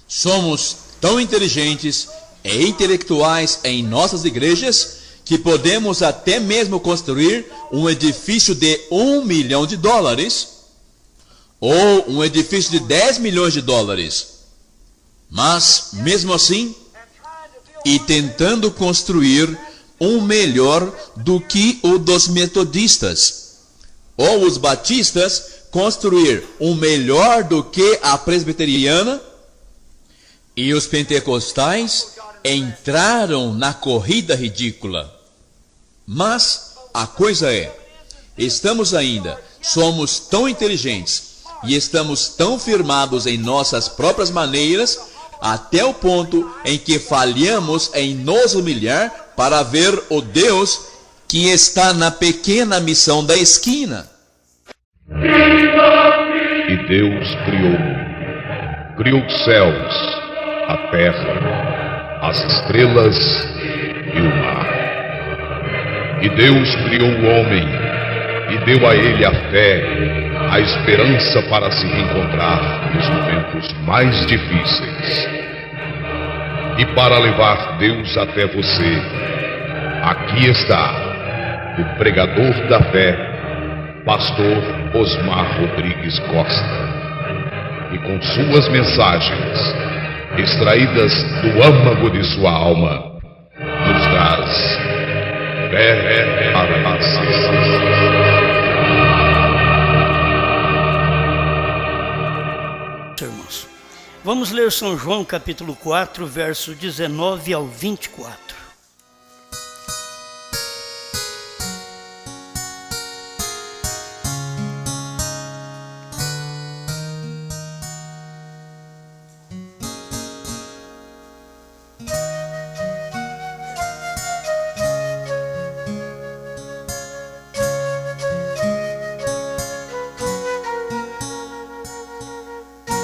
Somos tão inteligentes e intelectuais em nossas igrejas que podemos até mesmo construir um edifício de $1 milhão ou um edifício de $10 milhões. Mas, mesmo assim, e tentando construir um melhor do que o dos metodistas, ou os batistas construir um melhor do que a presbiteriana, e os pentecostais entraram na corrida ridícula. Mas a coisa é, somos tão inteligentes e estamos tão firmados em nossas próprias maneiras, até o ponto em que falhamos em nos humilhar para ver o Deus que está na pequena missão da esquina. E Deus criou os céus, a terra, as estrelas e o mar. E Deus criou o homem e deu a ele a fé, a esperança para se reencontrar nos momentos mais difíceis. E para levar Deus até você, aqui está o pregador da fé, Pastor Osmar Rodrigues Costa. E com suas mensagens, extraídas do âmago de sua alma, nos traz fé para irmãos, vamos ler São João capítulo 4, verso 19 ao 24.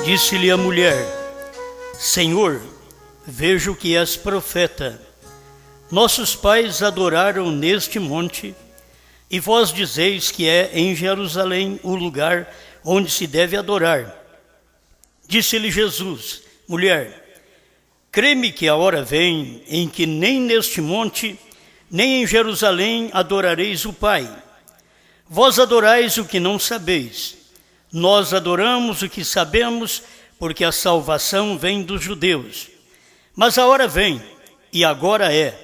Disse-lhe a mulher: Senhor, vejo que és profeta. Nossos pais adoraram neste monte, e vós dizeis que é em Jerusalém o lugar onde se deve adorar. Disse-lhe Jesus: Mulher, crê-me que a hora vem em que nem neste monte, nem em Jerusalém adorareis o Pai. Vós adorais o que não sabeis. Nós adoramos o que sabemos, porque a salvação vem dos judeus. Mas a hora vem, e agora é,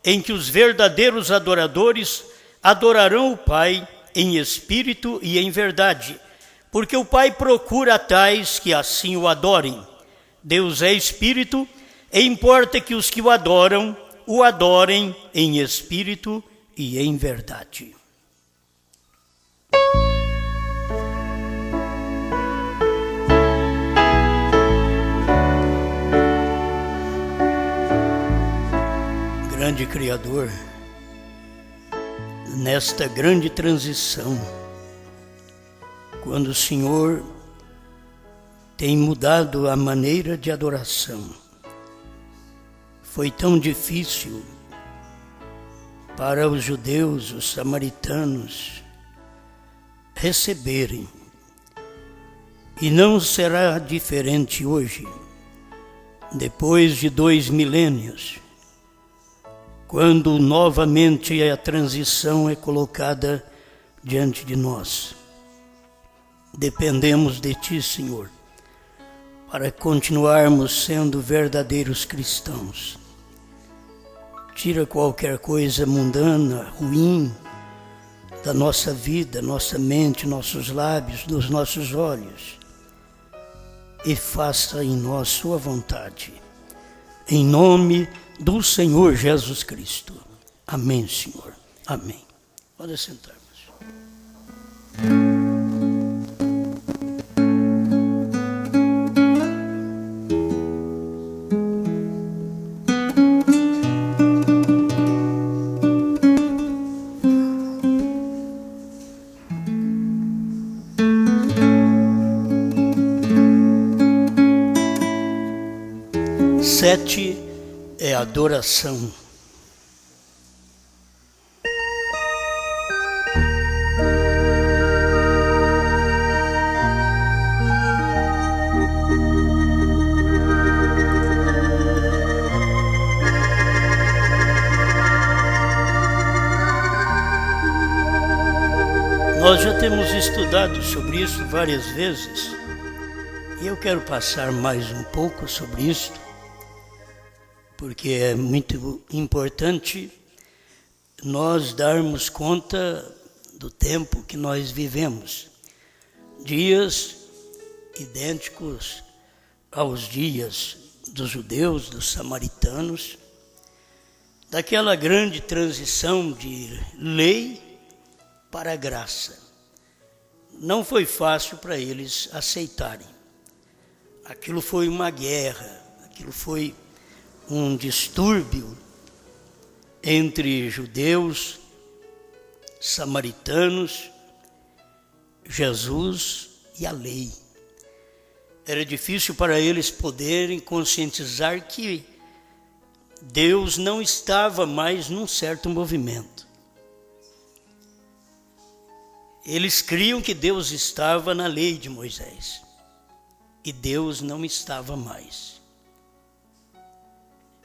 em que os verdadeiros adoradores adorarão o Pai em espírito e em verdade, porque o Pai procura tais que assim o adorem. Deus é espírito, e importa que os que o adorem em espírito e em verdade. Grande Criador, nesta grande transição, quando o Senhor tem mudado a maneira de adoração, foi tão difícil para os judeus, os samaritanos, receberem, e não será diferente hoje, depois de 2 milênios, quando novamente a transição é colocada diante de nós. Dependemos de Ti, Senhor, para continuarmos sendo verdadeiros cristãos. Tira qualquer coisa mundana, ruim, da nossa vida, nossa mente, nossos lábios, dos nossos olhos, e faça em nós Sua vontade. Em nome do Senhor Jesus Cristo. Amém, Senhor. Amém. Pode sentar-nos. Sete é adoração. Nós já temos estudado sobre isso várias vezes e eu quero passar mais um pouco sobre isso, porque é muito importante nós darmos conta do tempo que nós vivemos. Dias idênticos aos dias dos judeus, dos samaritanos, daquela grande transição de lei para a graça. Não foi fácil para eles aceitarem. Aquilo foi uma guerra, aquilo foi um distúrbio entre judeus, samaritanos, Jesus e a lei. Era difícil para eles poderem conscientizar que Deus não estava mais num certo movimento. Eles criam que Deus estava na lei de Moisés e Deus não estava mais.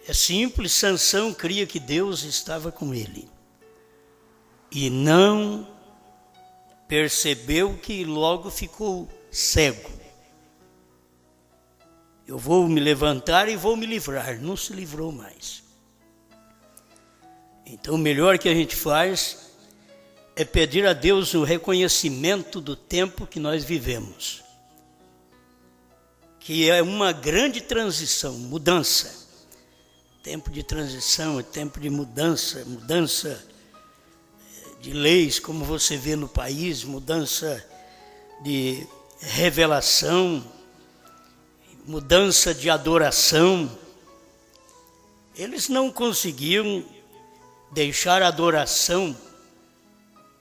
É simples, Sansão cria que Deus estava com ele e não percebeu, que logo ficou cego. Eu vou me levantar e vou me livrar. Não se livrou mais. Então o melhor que a gente faz é pedir a Deus o reconhecimento do tempo que nós vivemos, que é uma grande transição, mudança. Tempo de transição, é tempo de mudança, mudança de leis, como você vê no país, mudança de revelação, mudança de adoração. Eles não conseguiam deixar a adoração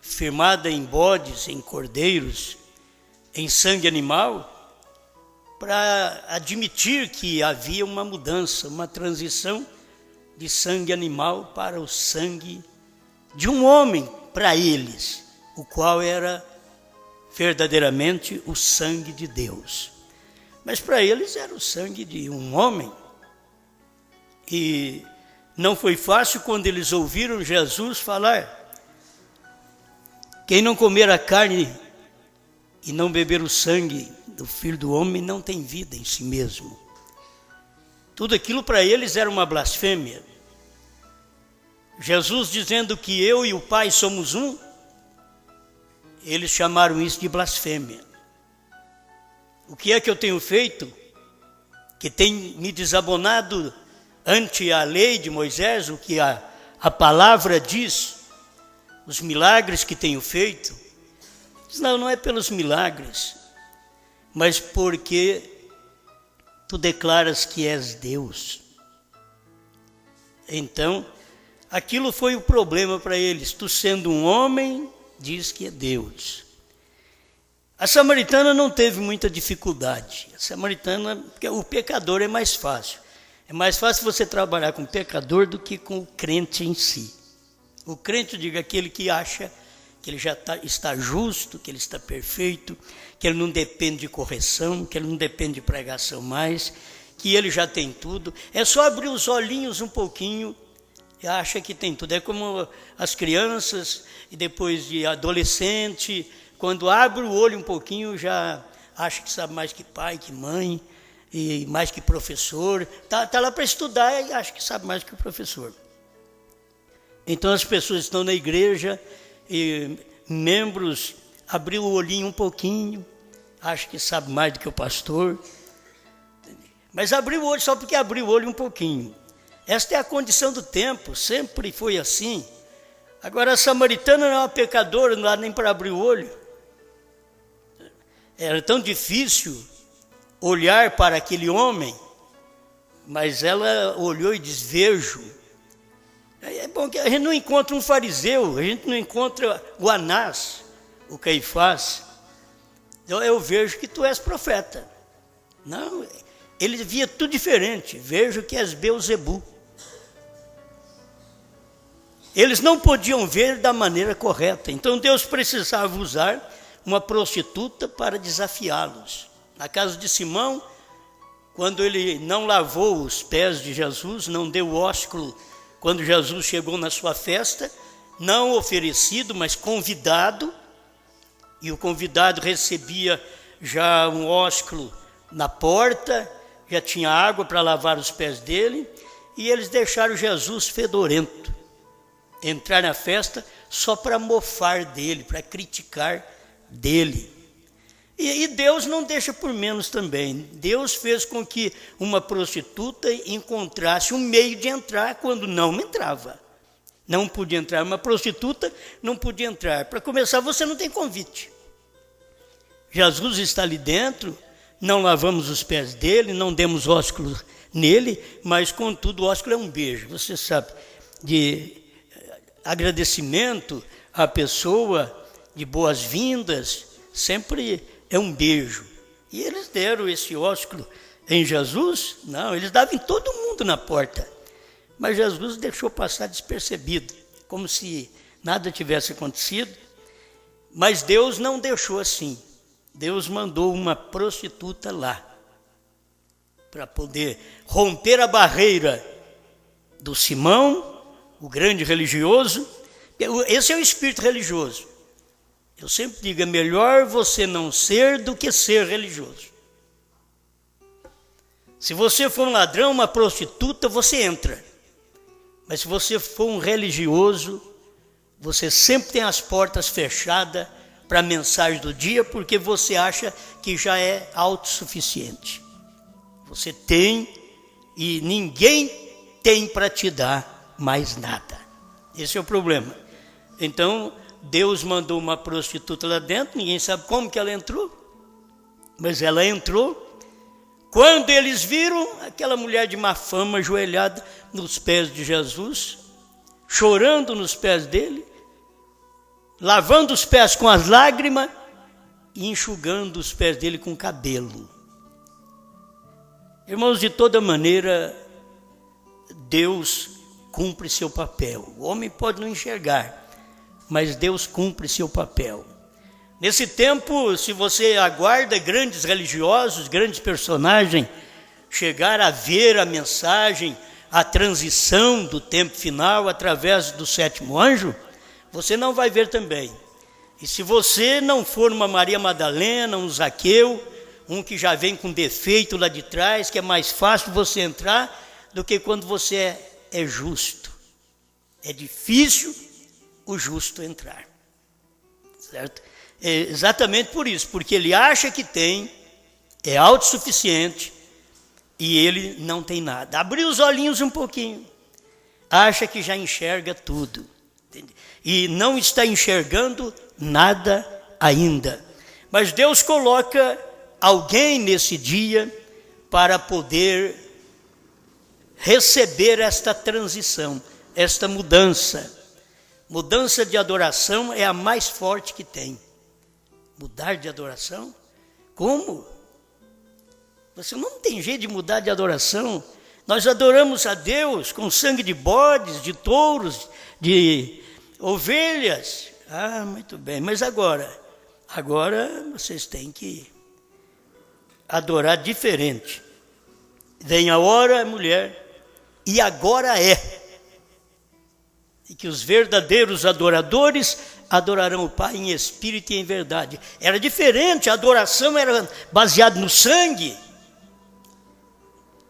firmada em bodes, em cordeiros, em sangue animal, para admitir que havia uma mudança, uma transição de sangue animal para o sangue de um homem, para eles, o qual era verdadeiramente o sangue de Deus. Mas para eles era o sangue de um homem. E não foi fácil quando eles ouviram Jesus falar: quem não comer a carne e não beber o sangue do Filho do Homem não tem vida em si mesmo. Tudo aquilo para eles era uma blasfêmia. Jesus dizendo que eu e o Pai somos um, eles chamaram isso de blasfêmia. O que é que eu tenho feito que tem me desabonado ante a lei de Moisés, o que a palavra diz, os milagres que tenho feito? Não é pelos milagres, mas porque tu declaras que és Deus. Então, aquilo foi o problema para eles. Tu sendo um homem, diz que é Deus. A samaritana não teve muita dificuldade. A samaritana, porque o pecador é mais fácil. É mais fácil você trabalhar com o pecador do que com o crente em si. O crente, diga, aquele que acha que ele já está justo, que ele está perfeito, que ele não depende de correção, que ele não depende de pregação mais, que ele já tem tudo. É só abrir os olhinhos um pouquinho e acha que tem tudo. É como as crianças, e depois de adolescente, quando abre o olho um pouquinho, já acha que sabe mais que pai, que mãe, e mais que professor. Está lá para estudar e acha que sabe mais que o professor. Então as pessoas estão na igreja e membros abriu o olhinho um pouquinho, acha que sabe mais do que o pastor, mas abriu o olho só porque abriu o olho um pouquinho. Esta é a condição do tempo, sempre foi assim. Agora a samaritana não é uma pecadora, não dá nem para abrir o olho. Era tão difícil olhar para aquele homem, mas ela olhou e diz: vejo. É bom que a gente não encontra um fariseu, a gente não encontra o Anás, o Caifás. Eu vejo que tu és profeta. Não, ele via tudo diferente. Vejo que és Beelzebu. Eles não podiam ver da maneira correta. Então Deus precisava usar uma prostituta para desafiá-los. Na casa de Simão, quando ele não lavou os pés de Jesus, não deu o ósculo quando Jesus chegou na sua festa, não oferecido, mas convidado, e o convidado recebia já um ósculo na porta, já tinha água para lavar os pés dele, e eles deixaram Jesus fedorento entrar na festa só para mofar dele, para criticar dele. E Deus não deixa por menos também. Deus fez com que uma prostituta encontrasse um meio de entrar quando não entrava. Não podia entrar, uma prostituta não podia entrar. Para começar, você não tem convite. Jesus está ali dentro, não lavamos os pés dele, não demos ósculo nele, mas contudo o ósculo é um beijo, você sabe, de agradecimento à pessoa, de boas-vindas, sempre é um beijo. E eles deram esse ósculo em Jesus? Não, eles davam em todo mundo na porta. Mas Jesus deixou passar despercebido, como se nada tivesse acontecido. Mas Deus não deixou assim. Deus mandou uma prostituta lá, para poder romper a barreira do Simão, o grande religioso. Esse é o espírito religioso. Eu sempre digo, é melhor você não ser do que ser religioso. Se você for um ladrão, uma prostituta, você entra. Mas se você for um religioso, você sempre tem as portas fechadas para a mensagem do dia, porque você acha que já é autossuficiente. Você tem e ninguém tem para te dar mais nada. Esse é o problema. Então, Deus mandou uma prostituta lá dentro, ninguém sabe como que ela entrou, mas ela entrou. Quando eles viram aquela mulher de má fama ajoelhada nos pés de Jesus, chorando nos pés dele, lavando os pés com as lágrimas e enxugando os pés dele com cabelo. Irmãos, de toda maneira, Deus cumpre seu papel. O homem pode não enxergar, mas Deus cumpre seu papel. Nesse tempo, se você aguarda grandes religiosos, grandes personagens, chegar a ver a mensagem, a transição do tempo final através do sétimo anjo, você não vai ver também. E se você não for uma Maria Madalena, um Zaqueu, um que já vem com defeito lá de trás, que é mais fácil você entrar do que quando você é justo. É difícil o justo entrar, certo? É exatamente por isso, porque ele acha que tem, é autossuficiente e ele não tem nada. Abriu os olhinhos um pouquinho, acha que já enxerga tudo, entende? E não está enxergando nada ainda. Mas Deus coloca alguém nesse dia para poder receber esta transição, esta mudança. Mudança de adoração é a mais forte que tem. Mudar de adoração? Como? Você não tem jeito de mudar de adoração. Nós adoramos a Deus com sangue de bodes, de touros, de ovelhas. Ah, muito bem. Mas agora vocês têm que adorar diferente. Vem a hora, mulher, e agora é. E que os verdadeiros adoradores adorarão o Pai em espírito e em verdade. Era diferente, a adoração era baseada no sangue,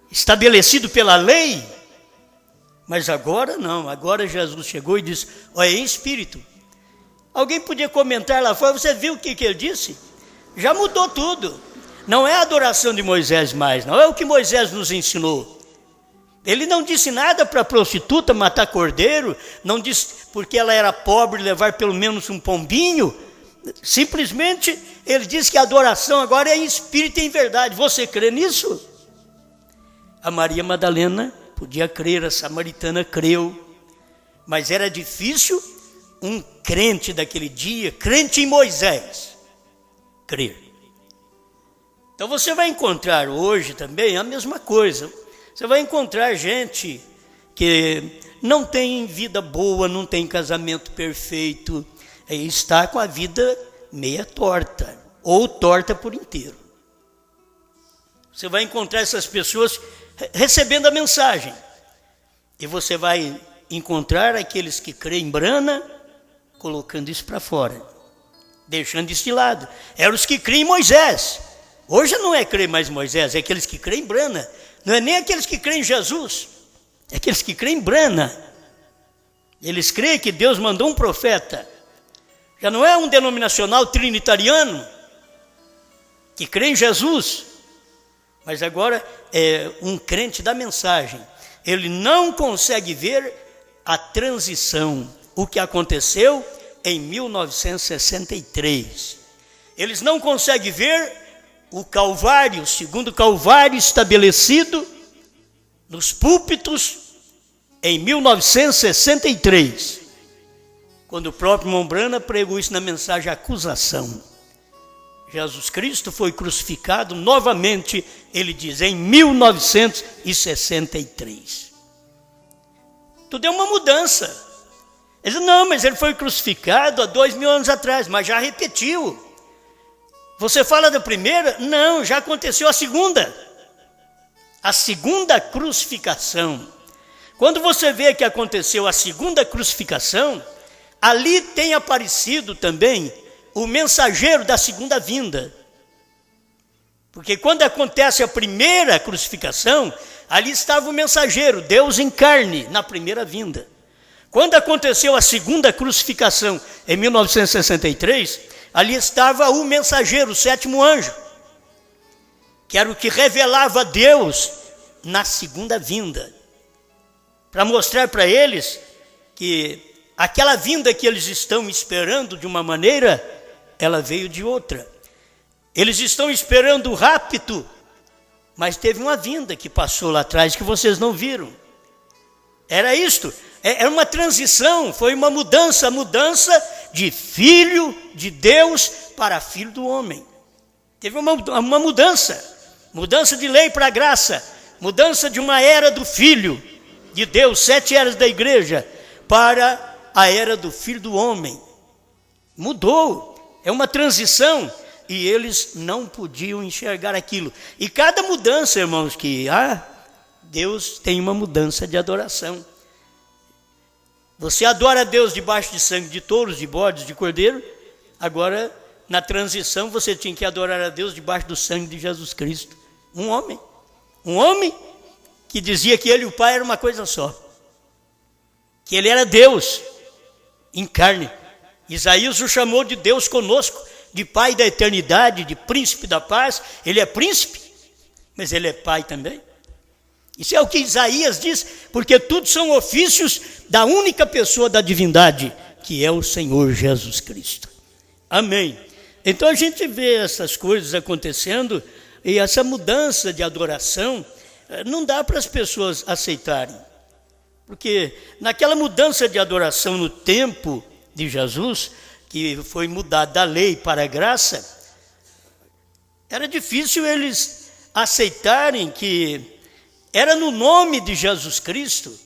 estabelecido pela lei. Mas agora não, agora Jesus chegou e disse, ó, é em espírito. Alguém podia comentar lá fora, você viu o que ele disse? Já mudou tudo. Não é a adoração de Moisés mais, não é o que Moisés nos ensinou. Ele não disse nada para a prostituta matar cordeiro, não disse porque ela era pobre levar pelo menos um pombinho. Simplesmente ele disse que a adoração agora é em espírito e em verdade. Você crê nisso? A Maria Madalena podia crer, a samaritana creu, mas era difícil um crente daquele dia, crente em Moisés, crer. Então você vai encontrar hoje também a mesma coisa. Você vai encontrar gente que não tem vida boa, não tem casamento perfeito, está com a vida meia torta, ou torta por inteiro. Você vai encontrar essas pessoas recebendo a mensagem. E você vai encontrar aqueles que creem em brana, colocando isso para fora. deixando isso de lado. Eram os que creem em Moisés. Hoje não é crer mais em Moisés, é aqueles que creem em Brana. Não é nem aqueles que creem em Jesus, é aqueles que creem em Brana. Eles creem que Deus mandou um profeta. Já não é um denominacional trinitariano que crê em Jesus, mas agora é um crente da mensagem. Ele não consegue ver a transição, o que aconteceu em 1963. Eles não conseguem ver o Calvário, o segundo Calvário estabelecido nos púlpitos em 1963, quando o próprio irmão Brana pregou isso na mensagem acusação. Jesus Cristo foi crucificado novamente, ele diz, em 1963. Tudo é uma mudança. Ele diz, não, mas ele foi crucificado há 2000 anos atrás, mas já repetiu. Você fala da primeira? Não, já aconteceu a segunda. A segunda crucificação. Quando você vê que aconteceu a segunda crucificação, ali tem aparecido também o mensageiro da segunda vinda. Porque quando acontece a primeira crucificação, ali estava o mensageiro, Deus em carne, na primeira vinda. Quando aconteceu a segunda crucificação, em 1963, ali estava o mensageiro, o sétimo anjo, que era o que revelava Deus na segunda vinda, para mostrar para eles que aquela vinda que eles estão esperando de uma maneira, ela veio de outra. Eles estão esperando o rapto, mas teve uma vinda que passou lá atrás que vocês não viram. Era isto, era uma transição, foi uma mudança, a mudança de filho de Deus para filho do homem. Teve uma mudança de lei para graça, mudança de uma era do filho de Deus, 7 eras da igreja, para a era do filho do homem. Mudou, é uma transição, e eles não podiam enxergar aquilo. E cada mudança, irmãos, que há, Deus tem uma mudança de adoração. Você adora a Deus debaixo de sangue de touros, de bodes, de cordeiro. Agora, na transição, você tinha que adorar a Deus debaixo do sangue de Jesus Cristo. Um homem que dizia que ele e o Pai eram uma coisa só, que ele era Deus em carne. Isaías o chamou de Deus conosco, de Pai da eternidade, de príncipe da paz. Ele é príncipe, mas ele é Pai também. Isso é o que Isaías diz, porque tudo são ofícios da única pessoa da divindade, que é o Senhor Jesus Cristo. Amém. Então a gente vê essas coisas acontecendo, e essa mudança de adoração não dá para as pessoas aceitarem. Porque naquela mudança de adoração no tempo de Jesus, que foi mudado da lei para a graça, era difícil eles aceitarem que era no nome de Jesus Cristo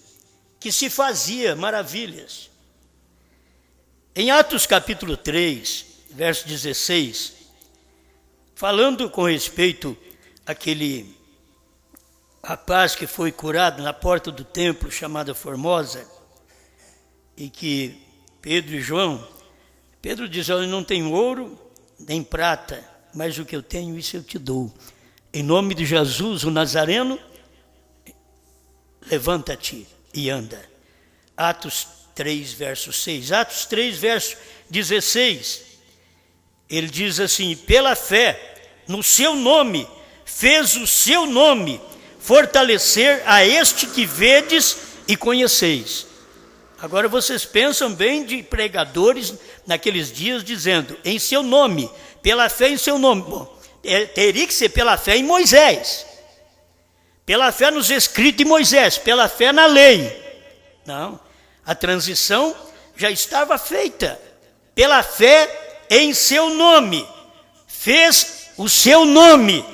que se fazia maravilhas. Em Atos capítulo 3, verso 16, falando com respeito àquele rapaz que foi curado na porta do templo chamada Formosa, e que Pedro e João, Pedro diz, eu não tenho ouro nem prata, mas o que eu tenho, isso eu te dou. Em nome de Jesus, o Nazareno, levanta-te e anda. Atos 3, verso 6. Atos 3, verso 16. Ele diz assim, pela fé, no seu nome, fez o seu nome fortalecer a este que vedes e conheceis. Agora vocês pensam bem de pregadores naqueles dias dizendo, em seu nome, pela fé em seu nome. Bom, teria que ser pela fé em Moisés, pela fé nos escritos de Moisés, pela fé na lei. Não, a transição já estava feita. Pela fé em seu nome, fez o seu nome.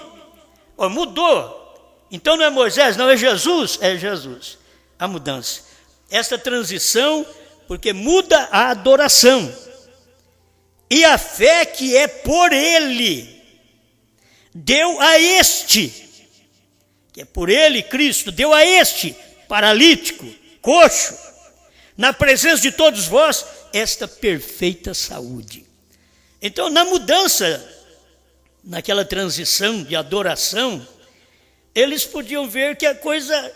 Oh, mudou. Então não é Moisés, não é Jesus, é Jesus. A mudança. Essa transição, porque muda a adoração. E a fé que é por ele, deu a este, que é por ele, Cristo, deu a este, paralítico, coxo, na presença de todos vós, esta perfeita saúde. Então, na mudança, naquela transição de adoração, eles podiam ver que a coisa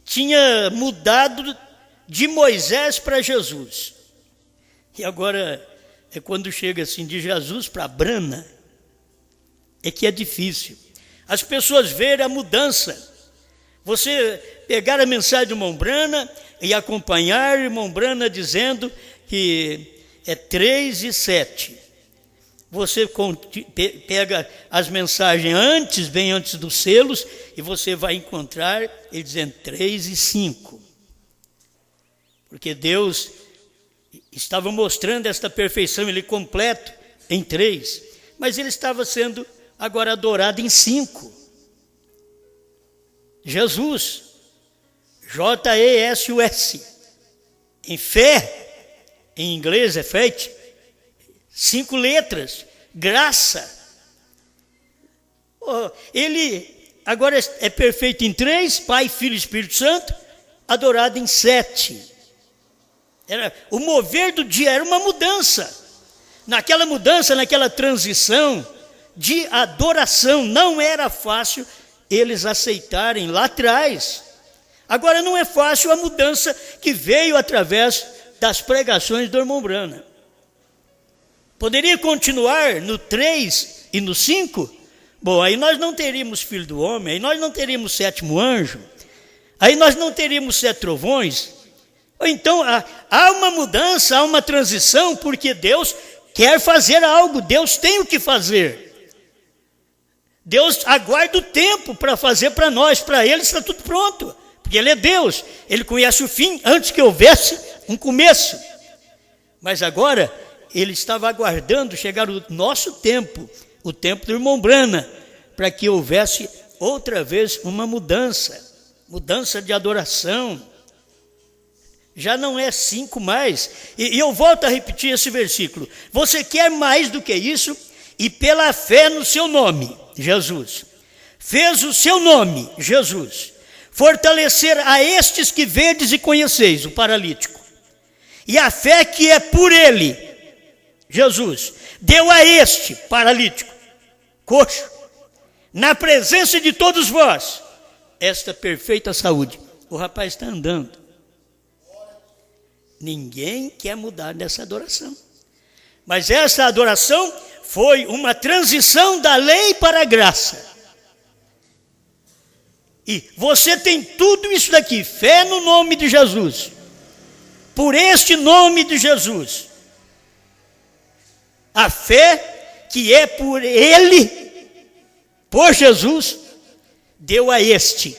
tinha mudado de Moisés para Jesus. E agora, é quando chega assim de Jesus para Brana, é que é difícil. As pessoas verem a mudança. Você pegar a mensagem do irmão Brana e acompanhar o irmão Brana dizendo que é 3 e 7. Você pega as mensagens bem antes dos selos, e você vai encontrar ele dizendo 3 e 5. Porque Deus estava mostrando esta perfeição, ele completo em 3, mas ele estava sendo agora adorado em 5. Jesus, J-E-S-U-S, em fé, em inglês é faith, 5 letras, graça. Ele agora é perfeito em 3, Pai, Filho e Espírito Santo, adorado em 7. O mover do dia era uma mudança. Naquela mudança, naquela transição de adoração, não era fácil eles aceitarem lá atrás. Agora não é fácil a mudança que veio através das pregações do irmão Brana. Poderia continuar no 3 e no 5? Bom, aí nós não teríamos filho do homem, aí nós não teríamos 7º anjo, aí nós não teríamos 7 trovões. Então há uma mudança, há uma transição, porque Deus quer fazer algo, Deus tem o que fazer. Deus aguarda o tempo para fazer para nós, para Ele está tudo pronto, porque Ele é Deus, Ele conhece o fim antes que houvesse um começo. Mas agora Ele estava aguardando chegar o nosso tempo, o tempo do irmão Brana, para que houvesse outra vez uma mudança de adoração. Já não é 5 mais, e eu volto a repetir esse versículo. Você quer mais do que isso? E pela fé no seu nome, Jesus, fez o seu nome, Jesus, fortalecer a estes que vedes e conheceis, o paralítico. E a fé que é por ele, Jesus, deu a este paralítico, coxo, na presença de todos vós, esta perfeita saúde. O rapaz está andando. Ninguém quer mudar dessa adoração. Mas essa adoração foi uma transição da lei para a graça. E você tem tudo isso daqui, fé no nome de Jesus. Por este nome de Jesus. A fé que é por Ele, por Jesus, deu a este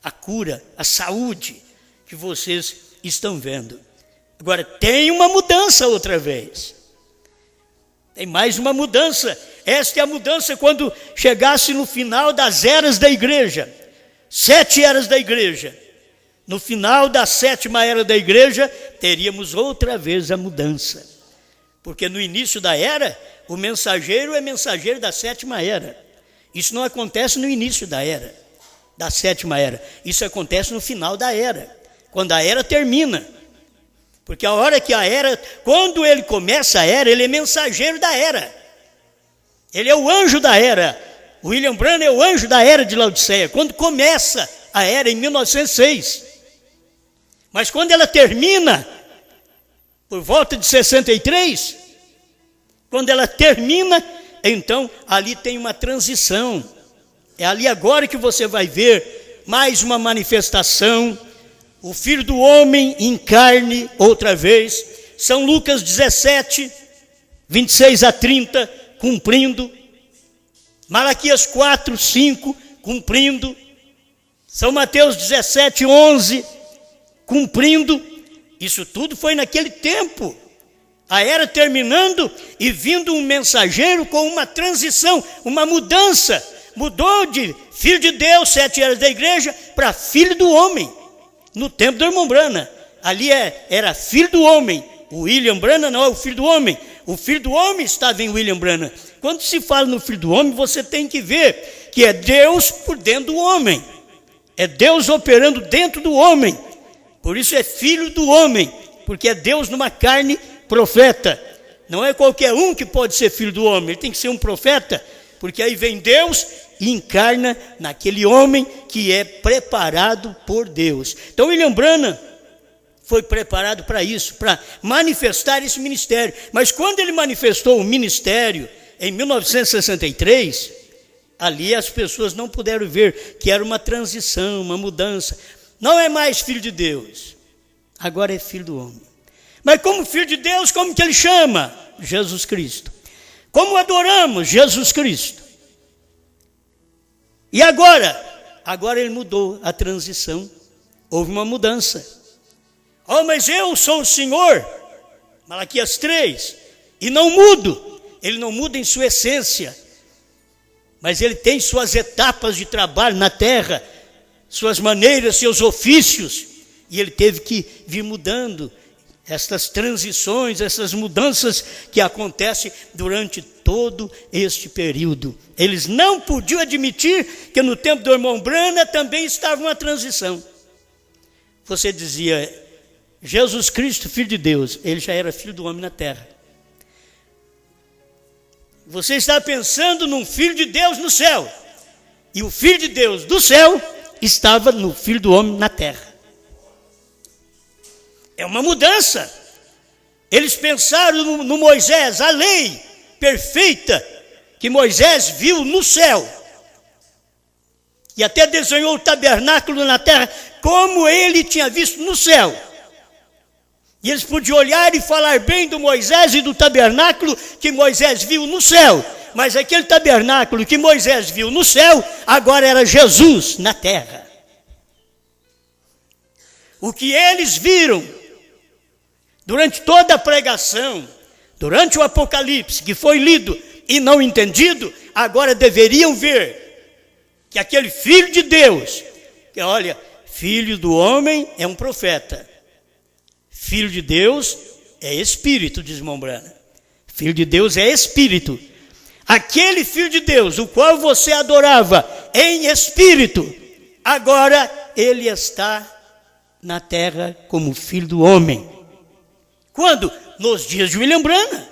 a cura, a saúde que vocês estão vendo. Agora tem uma mudança outra vez. Tem mais uma mudança. Esta é a mudança quando chegasse no final das eras da igreja. 7 eras da igreja. No final da 7ª era da igreja, teríamos outra vez a mudança. Porque no início da era, o mensageiro é mensageiro da 7ª era. Isso não acontece no início da era, da 7ª era. Isso acontece no final da era, quando a era termina. Porque a hora que a era, quando ele começa a era, ele é mensageiro da era. Ele é o anjo da era. William Branham é o anjo da era de Laodiceia, quando começa a era em 1906. Mas quando ela termina, por volta de 63, quando ela termina, então ali tem uma transição. É ali agora que você vai ver mais uma manifestação. O Filho do Homem em carne, outra vez. São Lucas 17, 26 a 30, cumprindo. Malaquias 4, 5, cumprindo. São Mateus 17, 11, cumprindo. Isso tudo foi naquele tempo. A era terminando e vindo um mensageiro com uma transição, uma mudança. Mudou de filho de Deus, 7 eras da igreja, para filho do homem. No tempo do irmão Branham, ali era filho do homem. O William Branham não é o filho do homem. O filho do homem estava em William Branham. Quando se fala no filho do homem, você tem que ver que é Deus por dentro do homem. É Deus operando dentro do homem. Por isso é filho do homem, porque é Deus numa carne profeta. não é qualquer um que pode ser filho do homem, ele tem que ser um profeta, porque aí vem Deus e encarna naquele homem que é preparado por Deus. Então William Branham foi preparado para isso, para manifestar esse ministério. Mas quando ele manifestou o ministério, em 1963, ali as pessoas não puderam ver que era uma transição, uma mudança. Não é mais filho de Deus, agora é filho do homem. Mas como filho de Deus, como que ele chama? Jesus Cristo. Como adoramos? Jesus Cristo. E agora? Agora ele mudou a transição, houve uma mudança. Oh, mas eu sou o Senhor, Malaquias 3, e não mudo. Ele não muda em sua essência, mas ele tem suas etapas de trabalho na terra, suas maneiras, seus ofícios, e ele teve que vir mudando estas transições, essas mudanças que acontecem durante todo este período. Eles não podiam admitir que no tempo do irmão Branham também estava uma transição. Você dizia, Jesus Cristo, filho de Deus, ele já era filho do homem na terra. Você está pensando num filho de Deus no céu, e o filho de Deus do céu estava no filho do homem na terra. É uma mudança. Eles pensaram no Moisés, a lei perfeita que Moisés viu no céu, e até desenhou o tabernáculo na terra como ele tinha visto no céu. E eles podiam olhar e falar bem do Moisés e do tabernáculo que Moisés viu no céu. Mas aquele tabernáculo que Moisés viu no céu, agora era Jesus na terra. O que eles viram durante toda a pregação, durante o Apocalipse, que foi lido e não entendido, agora deveriam ver que aquele filho de Deus, que olha, filho do homem é um profeta. Filho de Deus é espírito, diz irmão Branham. Filho de Deus é espírito. Aquele filho de Deus, o qual você adorava em espírito, agora ele está na terra como filho do homem. Quando? Nos dias de William Branham.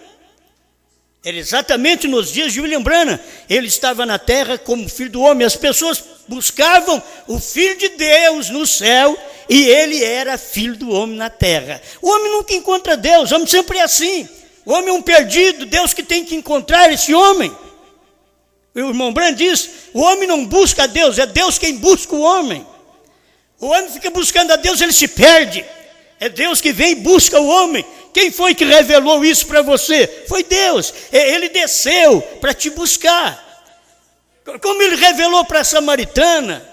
Era exatamente nos dias de William Branham. Ele estava na terra como filho do homem. As pessoas buscavam o filho de Deus no céu, e ele era filho do homem na terra. O homem nunca encontra Deus, o homem sempre é assim. O homem é um perdido, Deus que tem que encontrar esse homem. O irmão Branham diz, o homem não busca a Deus, é Deus quem busca o homem. O homem fica buscando a Deus, ele se perde. É Deus que vem e busca o homem. Quem foi que revelou isso para você? Foi Deus. Ele desceu para te buscar. Como ele revelou para a samaritana.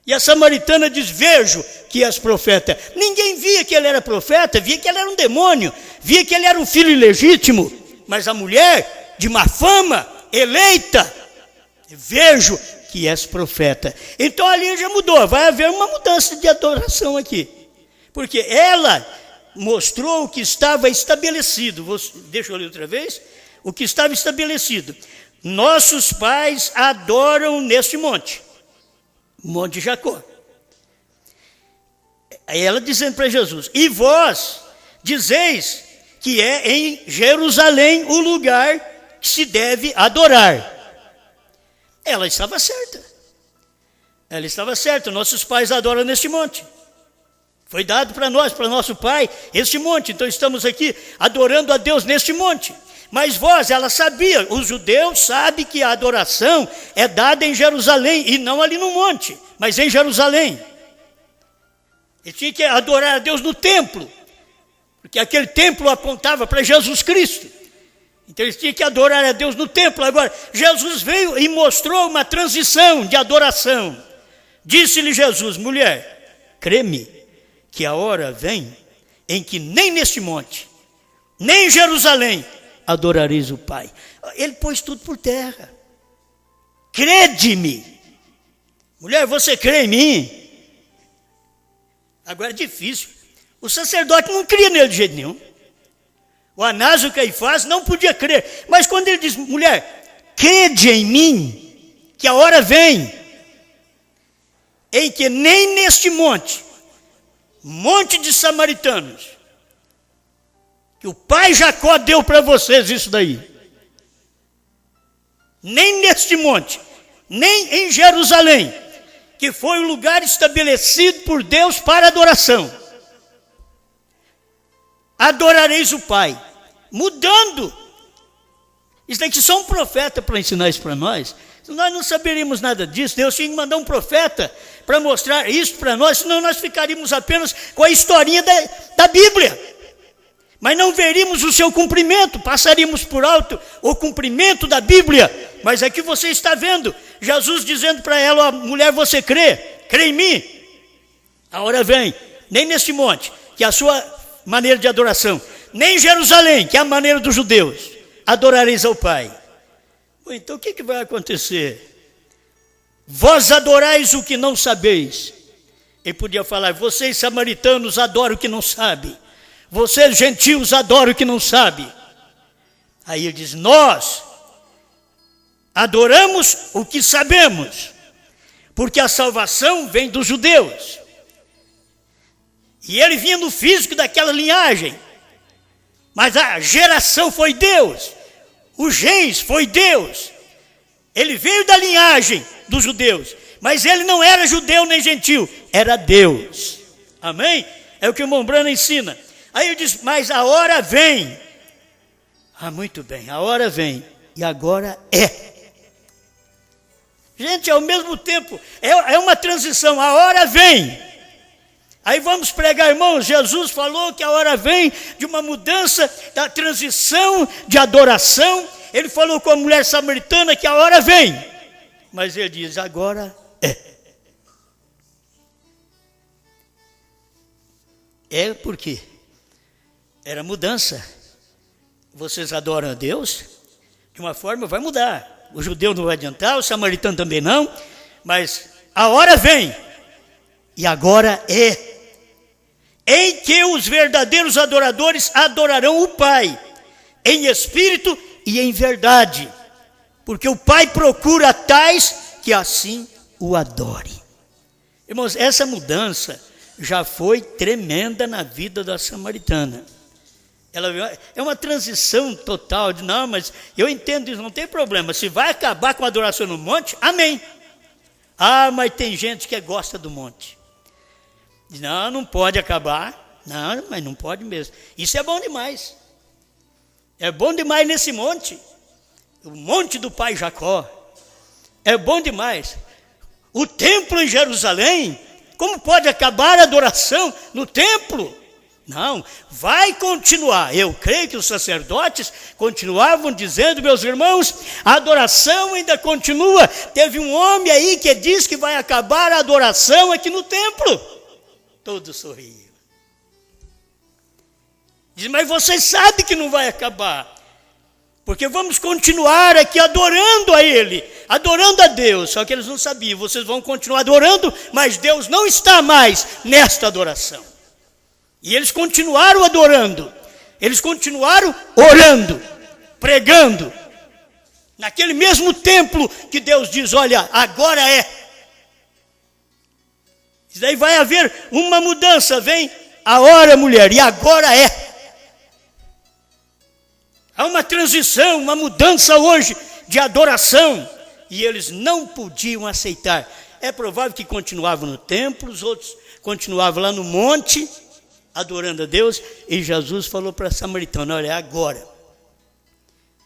E a samaritana diz, vejo que és profeta. Ninguém via que ele era profeta, via que ele era um demônio, via que ele era um filho ilegítimo. Mas a mulher de má fama, eleita, vejo que és profeta. Então ali já mudou, vai haver uma mudança de adoração aqui. Porque ela mostrou o que estava estabelecido. Deixa eu ler outra vez. O que estava estabelecido. Nossos pais adoram neste monte. Monte Jacó. Aí ela dizendo para Jesus, e vós dizeis que é em Jerusalém o lugar que se deve adorar. Ela estava certa. Ela estava certa, nossos pais adoram neste monte. Foi dado para nós, para nosso pai, este monte. Então estamos aqui adorando a Deus neste monte. Mas vós, ela sabia, os judeus sabem que a adoração é dada em Jerusalém, e não ali no monte, mas em Jerusalém. Ele tinha que adorar a Deus no templo, porque aquele templo apontava para Jesus Cristo. Então eles tinham que adorar a Deus no templo. Agora, Jesus veio e mostrou uma transição de adoração. Disse-lhe Jesus, mulher, crê-me, que a hora vem em que nem neste monte, nem em Jerusalém, adorareis o Pai. Ele pôs tudo por terra. Crede-me. Mulher, você crê em mim? Agora é difícil. O sacerdote não cria nele de jeito nenhum. O Anás e o Caifás não podia crer. Mas quando ele diz, mulher, crede em mim, que a hora vem em que nem neste monte de samaritanos, que que o pai Jacó deu para vocês isso daí. Nem neste monte, nem em Jerusalém, que foi o lugar estabelecido por Deus para adoração. Adorareis o Pai, mudando. Isso daqui só um profeta para ensinar isso para nós. Nós não saberíamos nada disso. Deus tinha que mandar um profeta para mostrar isso para nós, senão nós ficaríamos apenas com a historinha da Bíblia. Mas não veríamos o seu cumprimento, passaríamos por alto o cumprimento da Bíblia. Mas aqui você está vendo Jesus dizendo para ela: mulher, você crê em mim? A hora vem, nem neste monte, que é a sua maneira de adoração, nem em Jerusalém, que é a maneira dos judeus, adorareis ao Pai. Então o que vai acontecer? Vós adorais o que não sabeis. Ele podia falar: vocês samaritanos adoram o que não sabem, vocês gentios adoram o que não sabem. Aí ele diz: nós adoramos o que sabemos, porque a salvação vem dos judeus. E ele vinha no físico daquela linhagem, mas a geração foi Deus, o gens foi Deus. Ele veio da linhagem dos judeus, mas ele não era judeu nem gentil, era Deus. Amém? É o que o irmão Branham ensina. Aí ele diz: mas a hora vem. Muito bem, a hora vem, e agora é. Gente, ao mesmo tempo, é uma transição, a hora vem. Aí vamos pregar, irmãos, Jesus falou que a hora vem de uma mudança, da transição de adoração. Ele falou com a mulher samaritana que a hora vem. Mas ele diz: agora é. É porque era mudança. Vocês adoram a Deus, de uma forma vai mudar. O judeu não vai adiantar, o samaritano também não, mas a hora vem, e agora é, em que os verdadeiros adoradores adorarão o Pai, em espírito e em verdade, porque o Pai procura tais que assim o adorem. Irmãos, essa mudança já foi tremenda na vida da samaritana. Ela é uma transição total de: não, mas eu entendo isso, não tem problema. Se vai acabar com a adoração no monte, amém. Mas tem gente que gosta do monte. Diz: não pode acabar. Não, mas não pode mesmo. Isso é bom demais. É bom demais nesse monte. O monte do pai Jacó. É bom demais. O templo em Jerusalém. Como pode acabar a adoração no templo? Não, vai continuar. Eu creio que os sacerdotes continuavam dizendo: meus irmãos, a adoração ainda continua. Teve um homem aí que diz que vai acabar a adoração aqui no templo. Todos sorriam. Diz: mas vocês sabem que não vai acabar, porque vamos continuar aqui adorando a Ele, adorando a Deus. Só que eles não sabiam: vocês vão continuar adorando, mas Deus não está mais nesta adoração. E eles continuaram adorando, eles continuaram orando, pregando, naquele mesmo templo que Deus diz: olha, agora é. E daí vai haver uma mudança, vem a hora, mulher, e agora é. Há uma transição, uma mudança hoje de adoração, e eles não podiam aceitar. É provável que continuavam no templo, os outros continuavam lá no monte, adorando a Deus, e Jesus falou para a samaritana: olha, agora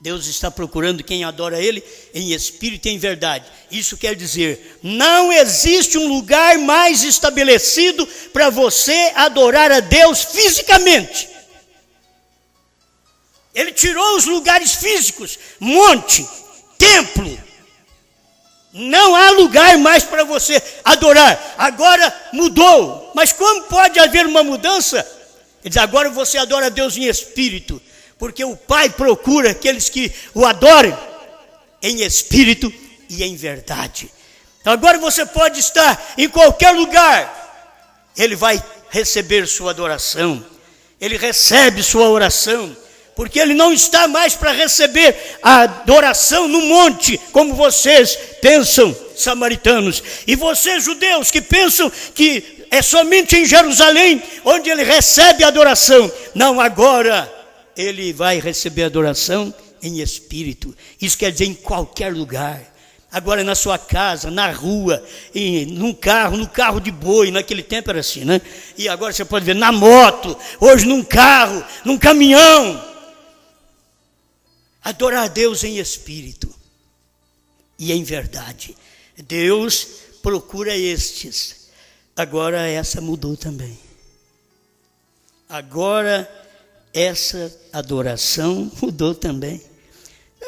Deus está procurando quem adora Ele em espírito e em verdade. Isso quer dizer, não existe um lugar mais estabelecido para você adorar a Deus fisicamente. Ele tirou os lugares físicos, monte, templo. Não há lugar mais para você adorar. Agora mudou. Mas como pode haver uma mudança? Ele diz: agora você adora a Deus em espírito, porque o Pai procura aqueles que o adorem em espírito e em verdade. Então agora você pode estar em qualquer lugar, Ele vai receber sua adoração, Ele recebe sua oração, porque Ele não está mais para receber a adoração no monte, como vocês pensam, samaritanos. E vocês, judeus, que pensam que é somente em Jerusalém onde Ele recebe a adoração. Não, agora ele vai receber adoração em espírito. Isso quer dizer em qualquer lugar. Agora na sua casa, na rua, no carro de boi, naquele tempo era assim, né? E agora você pode ver na moto, hoje num carro, num caminhão. Adorar a Deus em espírito e em verdade. Deus procura estes. Agora essa mudou também. Agora essa adoração mudou também.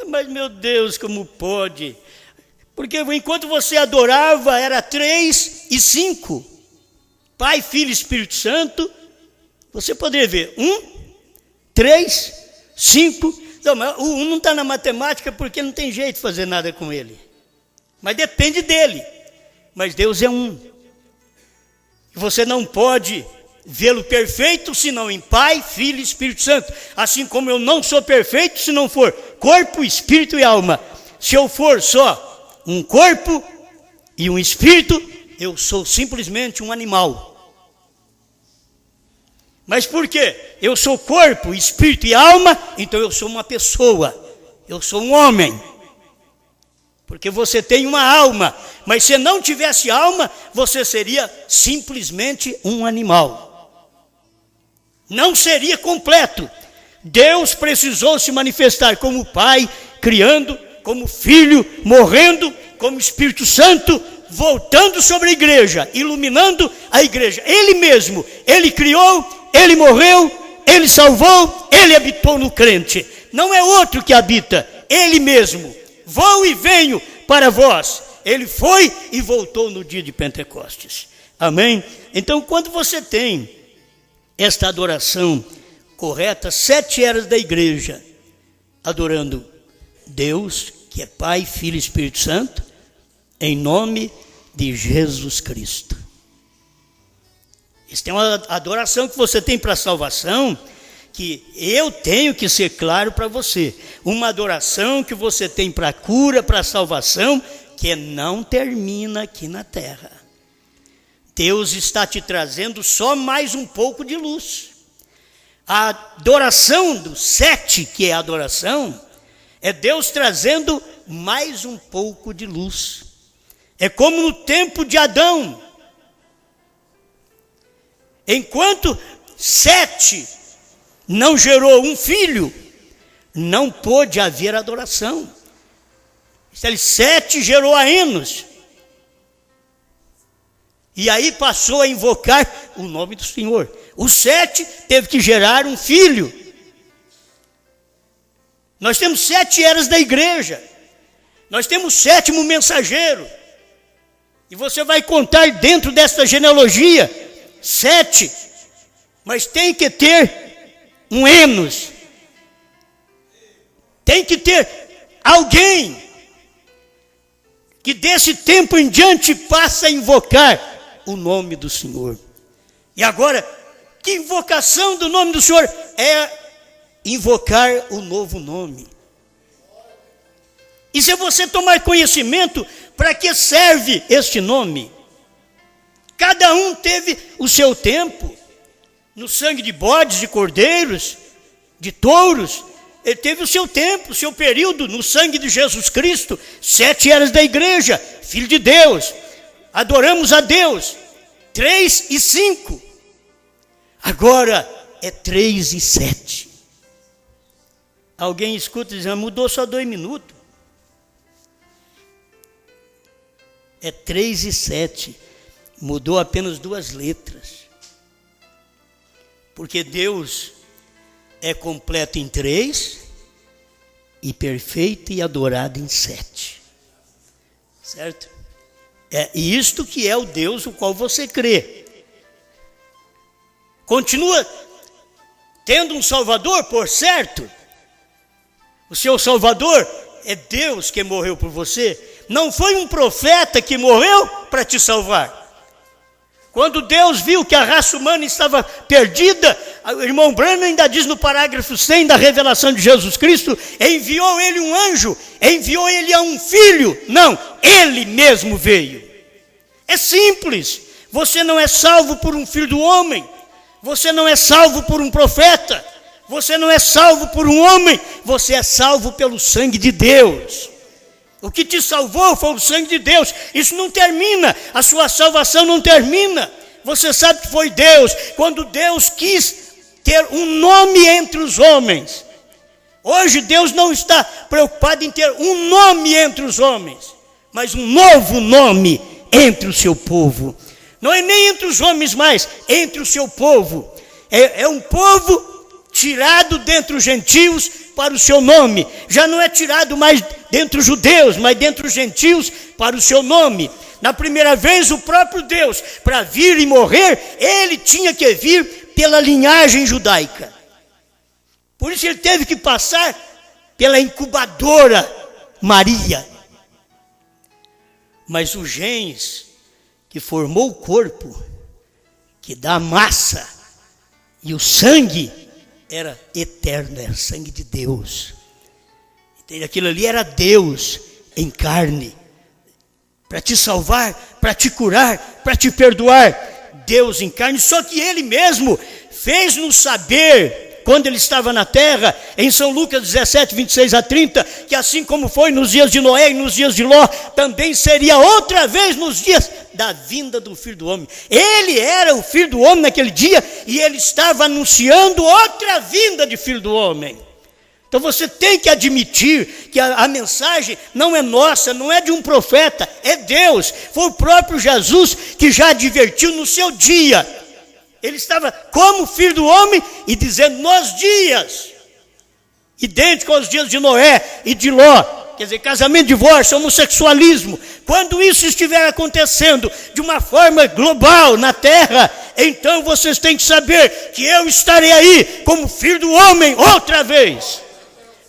Mas meu Deus, como pode? Porque enquanto você adorava, era 3 e 5. Pai, Filho e Espírito Santo. Você poderia ver 1, 3, 5. Não, mas o 1 não está na matemática porque não tem jeito de fazer nada com ele. Mas depende dele. Mas Deus é 1. Você não pode vê-lo perfeito senão em Pai, Filho e Espírito Santo. Assim como eu não sou perfeito se não for corpo, espírito e alma. Se eu for só um corpo e um espírito, eu sou simplesmente um animal. Mas por quê? Eu sou corpo, espírito e alma, então eu sou uma pessoa, eu sou um homem. Porque você tem uma alma, mas se não tivesse alma, você seria simplesmente um animal. Não seria completo. Deus precisou se manifestar como Pai, criando, como Filho, morrendo, como Espírito Santo, voltando sobre a igreja, iluminando a igreja. Ele mesmo, Ele criou, Ele morreu, Ele salvou, Ele habitou no crente. Não é outro que habita, Ele mesmo. Vou e venho para vós. Ele foi e voltou no dia de Pentecostes. Amém? Então, quando você tem esta adoração correta, 7 eras da igreja, adorando Deus, que é Pai, Filho e Espírito Santo, em nome de Jesus Cristo. Isso tem uma adoração que você tem para a salvação, que eu tenho que ser claro para você. Uma adoração que você tem para a cura, para a salvação, que não termina aqui na terra. Deus está te trazendo só mais um pouco de luz. A adoração do 7, que é a adoração, é Deus trazendo mais um pouco de luz. É como no tempo de Adão. Enquanto 7 não gerou um filho, não pôde haver adoração. 7 gerou a Enos. E aí passou a invocar o nome do Senhor. O 7 teve que gerar um filho. Nós temos 7 eras da igreja. Nós temos 7º mensageiro. E você vai contar dentro desta genealogia 7. Mas tem que ter um Enos. Tem que ter alguém que desse tempo em diante passa a invocar o nome do Senhor. E agora, que invocação do nome do Senhor? É invocar o novo nome. E se você tomar conhecimento, para que serve este nome? Cada um teve o seu tempo. No sangue de bodes, de cordeiros, de touros, ele teve o seu tempo, o seu período. No sangue de Jesus Cristo, 7 eras da igreja, Filho de Deus. Adoramos a Deus. 3 e 5. Agora é 3 e 7. Alguém escuta e diz, mudou só 2 minutos. É 3 e 7. Mudou apenas 2 letras. Porque Deus é completo em 3 e perfeito e adorado em 7. Certo? É isto que é o Deus o qual você crê. Continua tendo um Salvador, por certo. O seu Salvador é Deus que morreu por você. Não foi um profeta que morreu para te salvar. Quando Deus viu que a raça humana estava perdida, o irmão Branham ainda diz no parágrafo 100 da revelação de Jesus Cristo, enviou ele um anjo, enviou ele a um filho. Não, ele mesmo veio. É simples. Você não é salvo por um filho do homem. Você não é salvo por um profeta. Você não é salvo por um homem, você é salvo pelo sangue de Deus. O que te salvou foi o sangue de Deus. Isso não termina, a sua salvação não termina. Você sabe que foi Deus, quando Deus quis ter um nome entre os homens. Hoje Deus não está preocupado em ter um nome entre os homens, mas um novo nome entre o seu povo. Não é nem entre os homens mais, entre o seu povo. É um povo tirado dentre os gentios para o seu nome. Já não é tirado mais dentre os judeus, mas dentre os gentios para o seu nome. Na primeira vez, o próprio Deus, para vir e morrer, ele tinha que vir pela linhagem judaica. Por isso ele teve que passar pela incubadora Maria. Mas o genes que formou o corpo, que dá a massa e o sangue, era eterno, era sangue de Deus. Então, aquilo ali era Deus em carne, para te salvar, para te curar, para te perdoar. Deus em carne, só que ele mesmo fez-nos saber, quando ele estava na terra, em São Lucas 17, 26 a 30, que assim como foi nos dias de Noé e nos dias de Ló, também seria outra vez nos dias da vinda do Filho do Homem. Ele era o Filho do Homem naquele dia, e ele estava anunciando outra vinda de Filho do Homem. Então você tem que admitir que a mensagem não é nossa, não é de um profeta, é Deus. Foi o próprio Jesus que já advertiu no seu dia. Ele estava como Filho do Homem e dizendo nos dias, idêntico aos dias de Noé e de Ló, quer dizer, casamento, divórcio, homossexualismo. Quando isso estiver acontecendo de uma forma global na terra, então vocês têm que saber que eu estarei aí como Filho do Homem outra vez,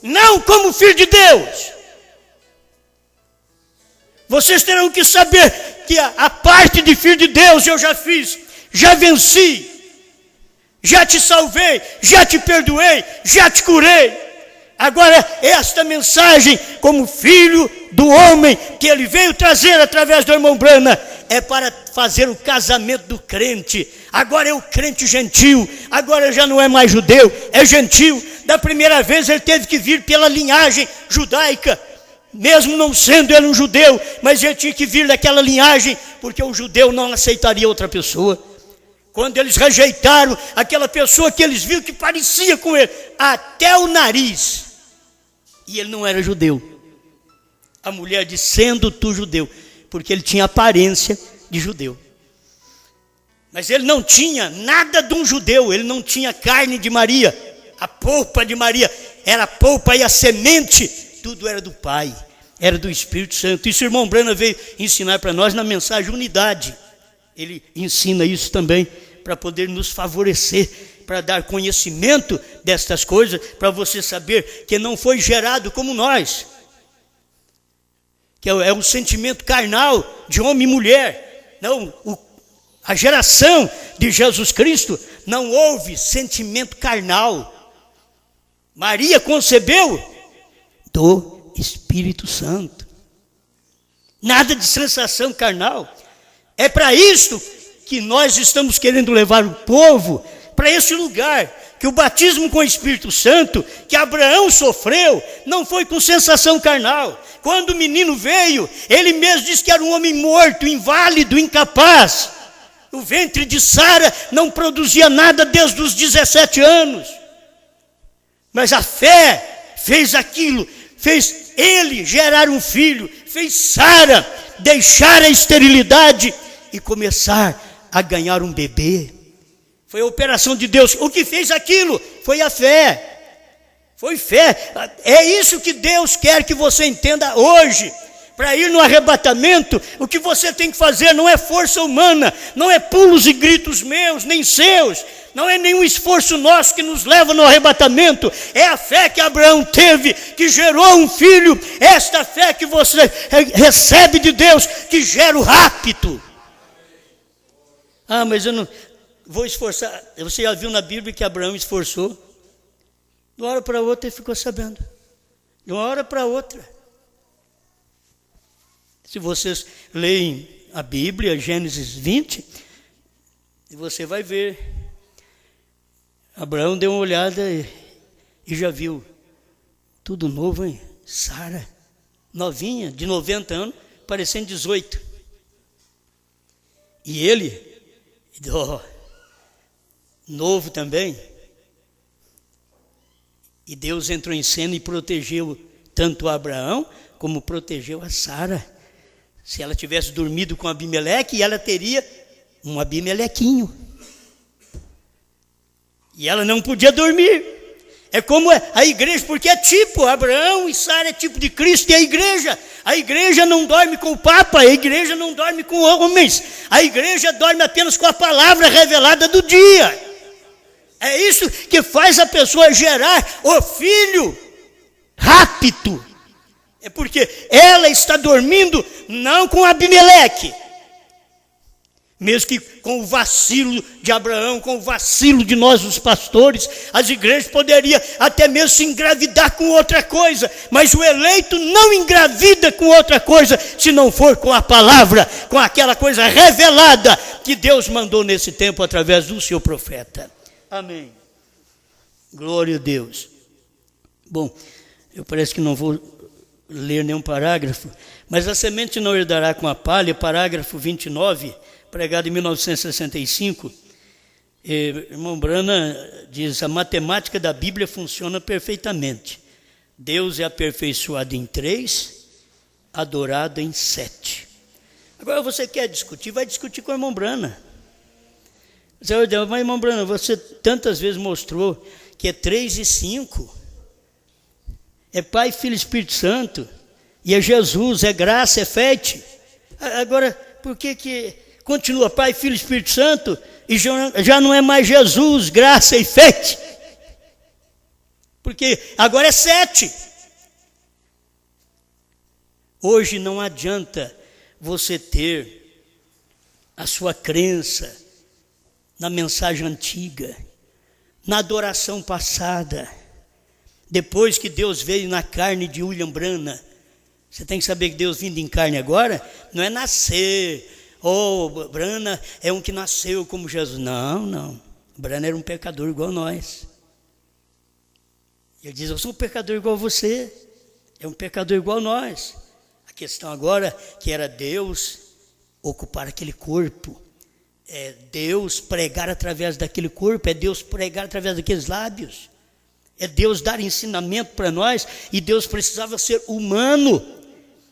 não como Filho de Deus. Vocês terão que saber que a parte de Filho de Deus eu já fiz, já venci, já te salvei, já te perdoei, já te curei. Agora, esta mensagem, como Filho do Homem, que ele veio trazer através do irmão Brana, é para fazer o casamento do crente. Agora é o crente gentil, agora já não é mais judeu, é gentil. Da primeira vez ele teve que vir pela linhagem judaica, mesmo não sendo ele um judeu, mas ele tinha que vir daquela linhagem, porque o judeu não aceitaria outra pessoa. Quando eles rejeitaram aquela pessoa que eles viram que parecia com ele, até o nariz, e ele não era judeu. A mulher disse, sendo tu judeu, porque ele tinha aparência de judeu. Mas ele não tinha nada de um judeu, ele não tinha carne de Maria, a polpa de Maria, era a polpa e a semente, tudo era do Pai, era do Espírito Santo. Isso o irmão Brana veio ensinar para nós na mensagem Unidade. Ele ensina isso também para poder nos favorecer, para dar conhecimento destas coisas, para você saber que não foi gerado como nós, que é um sentimento carnal de homem e mulher. Não, a geração de Jesus Cristo não houve sentimento carnal. Maria concebeu do Espírito Santo. Nada de sensação carnal. É para isso que nós estamos querendo levar o povo para esse lugar, que o batismo com o Espírito Santo, que Abraão sofreu, não foi com sensação carnal. Quando o menino veio, ele mesmo disse que era um homem morto, inválido, incapaz. O ventre de Sara não produzia nada desde os 17 anos. Mas a fé fez aquilo, fez ele gerar um filho, fez Sara deixar a esterilidade e começar a ganhar um bebê. Foi a operação de Deus. O que fez aquilo foi a fé. Foi fé. É isso que Deus quer que você entenda hoje. Para ir no arrebatamento, o que você tem que fazer não é força humana, não é pulos e gritos meus, nem seus, não é nenhum esforço nosso que nos leva no arrebatamento. É a fé que Abraão teve, que gerou um filho. Esta fé que você recebe de Deus, que gera o rapto. Ah, mas eu não vou esforçar. Você já viu na Bíblia que Abraão esforçou? De uma hora para outra ele ficou sabendo. De uma hora para outra. Se vocês leem a Bíblia, Gênesis 20, você vai ver. Abraão deu uma olhada e já viu tudo novo, hein? Sara, novinha, de 90 anos, parecendo 18. E ele, novo também. E Deus entrou em cena e protegeu tanto Abraão como protegeu a Sara. Se ela tivesse dormido com Abimeleque, ela teria um Abimelequinho. E ela não podia dormir. É como a igreja, porque é tipo, Abraão e Sara é tipo de Cristo e a igreja. A igreja não dorme com o Papa, a igreja não dorme com homens. A igreja dorme apenas com a palavra revelada do dia. É isso que faz a pessoa gerar o filho rápido. É porque ela está dormindo não com Abimeleque. Mesmo que com o vacilo de Abraão, com o vacilo de nós, os pastores, as igrejas poderiam até mesmo se engravidar com outra coisa. Mas o eleito não engravida com outra coisa, se não for com a palavra, com aquela coisa revelada que Deus mandou nesse tempo através do seu profeta. Amém. Glória a Deus. Bom, eu parece que não vou ler nenhum parágrafo, mas a semente não herdará com a palha, parágrafo 29, pregado em 1965, irmão Brana diz: a matemática da Bíblia funciona perfeitamente. Deus é aperfeiçoado em 3, adorado em 7. Agora você quer discutir, vai discutir com o irmão Brana. Você vai dizer: mas irmão Brana, você tantas vezes mostrou que é 3 e 5. É Pai, Filho e Espírito Santo. E é Jesus, é graça, é fé. Agora, por que continua Pai, Filho e Espírito Santo e já não é mais Jesus, graça e fé? Porque agora é 7. Hoje não adianta você ter a sua crença na mensagem antiga, na adoração passada. Depois que Deus veio na carne de William Branham, você tem que saber que Deus vindo em carne agora não é nascer. Branham é um que nasceu como Jesus. Não. Branham era um pecador igual a nós. Ele diz: eu sou um pecador igual a você. É um pecador igual a nós. A questão agora que era Deus ocupar aquele corpo. É Deus pregar através daquele corpo. É Deus pregar através daqueles lábios. É Deus dar ensinamento para nós. E Deus precisava ser humano.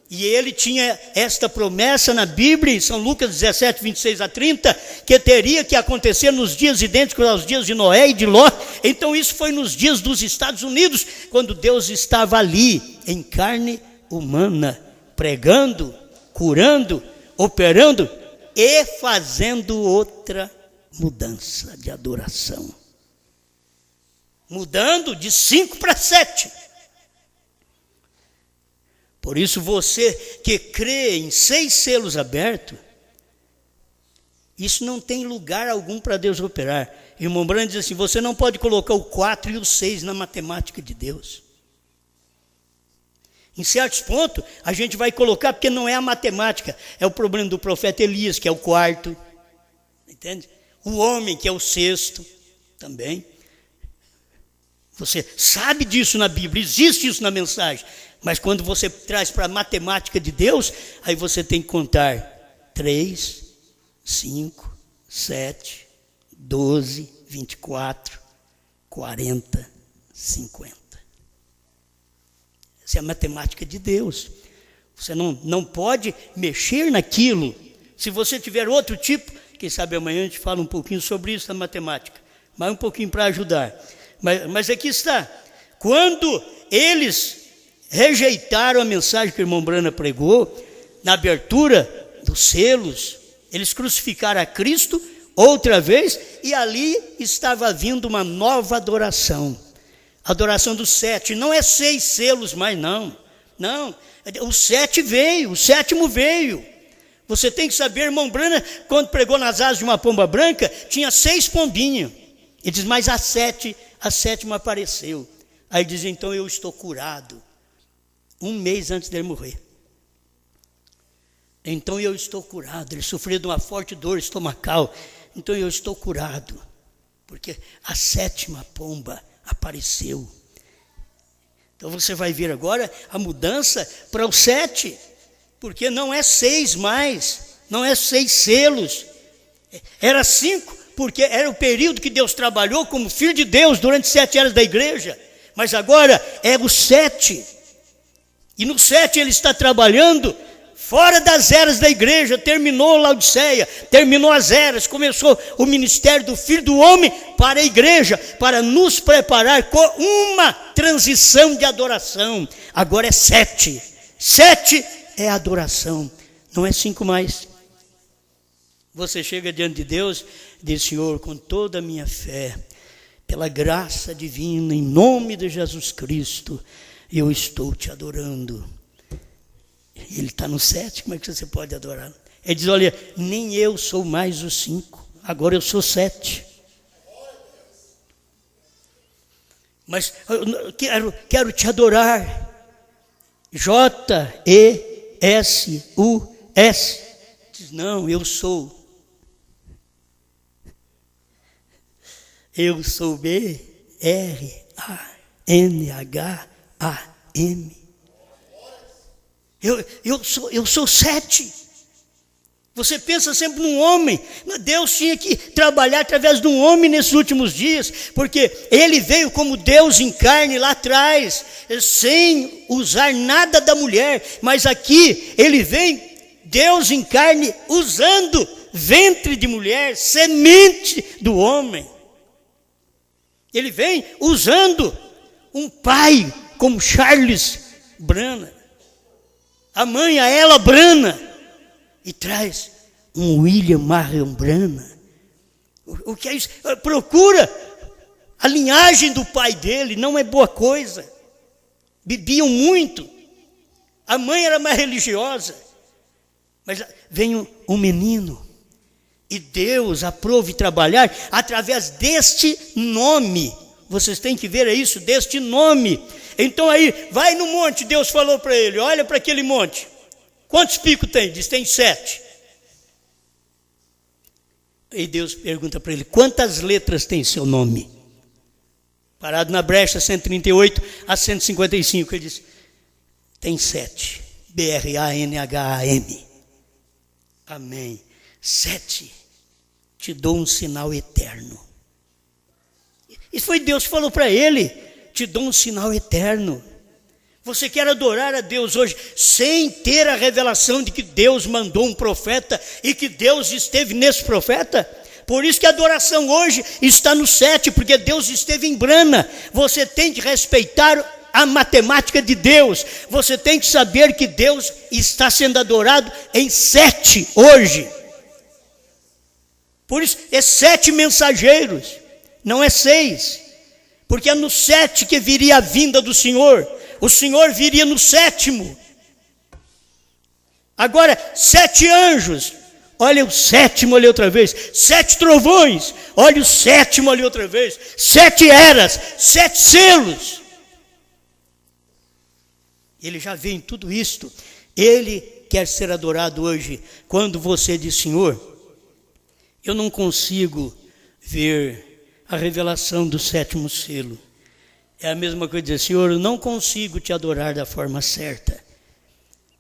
E ele tinha esta promessa na Bíblia, em São Lucas 17, 26 a 30, que teria que acontecer nos dias idênticos aos dias de Noé e de Ló. Então isso foi nos dias dos Estados Unidos, quando Deus estava ali, em carne humana, pregando, curando, operando e fazendo outra mudança de adoração. Mudando de 5 para 7. Por isso você que crê em 6 selos abertos, isso não tem lugar algum para Deus operar. Irmão Branham diz assim: você não pode colocar o 4 e o 6 na matemática de Deus. Em certos pontos a gente vai colocar porque não é a matemática, é o problema do profeta Elias, que é o 4, entende? O homem, que é o 6 também. Você sabe disso na Bíblia, existe isso na mensagem. Mas quando você traz para a matemática de Deus, aí você tem que contar 3, 5, 7, 12, 24, 40, 50. Essa é a matemática de Deus. Você não pode mexer naquilo. Se você tiver outro tipo, quem sabe amanhã a gente fala um pouquinho sobre isso na matemática. Mas um pouquinho para ajudar. Mas aqui está. Quando eles rejeitaram a mensagem que o irmão Branham pregou, na abertura dos selos, eles crucificaram a Cristo outra vez, e ali estava vindo uma nova adoração. Adoração dos 7, não é 6 selos mais, não. O 7 veio, o 7º veio. Você tem que saber, irmão Branham, quando pregou nas asas de uma pomba branca, tinha 6 pombinhos. Ele diz: mas a 7ª apareceu. Aí diz: então eu estou curado. 1 mês antes dele morrer. Então eu estou curado. Ele sofreu de uma forte dor estomacal. Então eu estou curado. Porque a 7ª pomba apareceu. Então você vai ver agora a mudança para o 7, porque não é 6 mais, não é 6 selos, era 5, porque era o período que Deus trabalhou como Filho de Deus durante 7 eras da igreja, mas agora é o 7, e no 7 ele está trabalhando fora das eras da igreja, terminou Laodiceia, terminou as eras, começou o ministério do Filho do Homem para a igreja, para nos preparar com uma transição de adoração. Agora é 7, 7 é adoração, não é 5 mais. Você chega diante de Deus e diz: Senhor, com toda a minha fé, pela graça divina, em nome de Jesus Cristo, eu estou te adorando. Ele está no 7, como é que você pode adorar? Ele diz: olha, nem eu sou mais o 5, agora eu sou 7. Mas eu quero te adorar. J-E-S-U-S. Diz: não, eu sou B-R-A-N-H-A-M. Eu sou 7. Você pensa sempre num homem. Deus tinha que trabalhar através de um homem nesses últimos dias, porque ele veio como Deus em carne lá atrás, sem usar nada da mulher, mas aqui ele vem, Deus em carne, usando ventre de mulher, semente do homem. Ele vem usando um pai como Charles Branham, a mãe, a Ella Branham, e traz um William Marion Branham. O que é isso? Procura a linhagem do pai dele, não é boa coisa. Bebiam muito. A mãe era mais religiosa. Mas vem um menino, e Deus aprove trabalhar através deste nome. Vocês têm que ver isso, deste nome. Então aí, vai no monte, Deus falou para ele: olha para aquele monte. Quantos picos tem? Diz: tem 7. E Deus pergunta para ele: quantas letras tem seu nome? Parado na brecha 138 a 155, ele diz: tem 7. B-R-A-N-H-A-M. Amém. 7. Te dou um sinal eterno. Isso foi Deus que falou para ele: te dou um sinal eterno. Você quer adorar a Deus hoje sem ter a revelação de que Deus mandou um profeta e que Deus esteve nesse profeta? Por isso que a adoração hoje está no 7, porque Deus esteve em Brana. Você tem que respeitar a matemática de Deus. Você tem que saber que Deus está sendo adorado em 7 hoje. Por isso é 7 mensageiros, não é 6. Porque é no 7 que viria a vinda do Senhor. O Senhor viria no 7º. Agora, 7 anjos. Olha o 7º ali outra vez. 7 trovões. Olha o 7º ali outra vez. 7 eras. 7 selos. Ele já vê em tudo isto. Ele quer ser adorado hoje. Quando você diz: Senhor, eu não consigo ver a revelação do 7º selo. É a mesma coisa dizer: Senhor, eu não consigo te adorar da forma certa,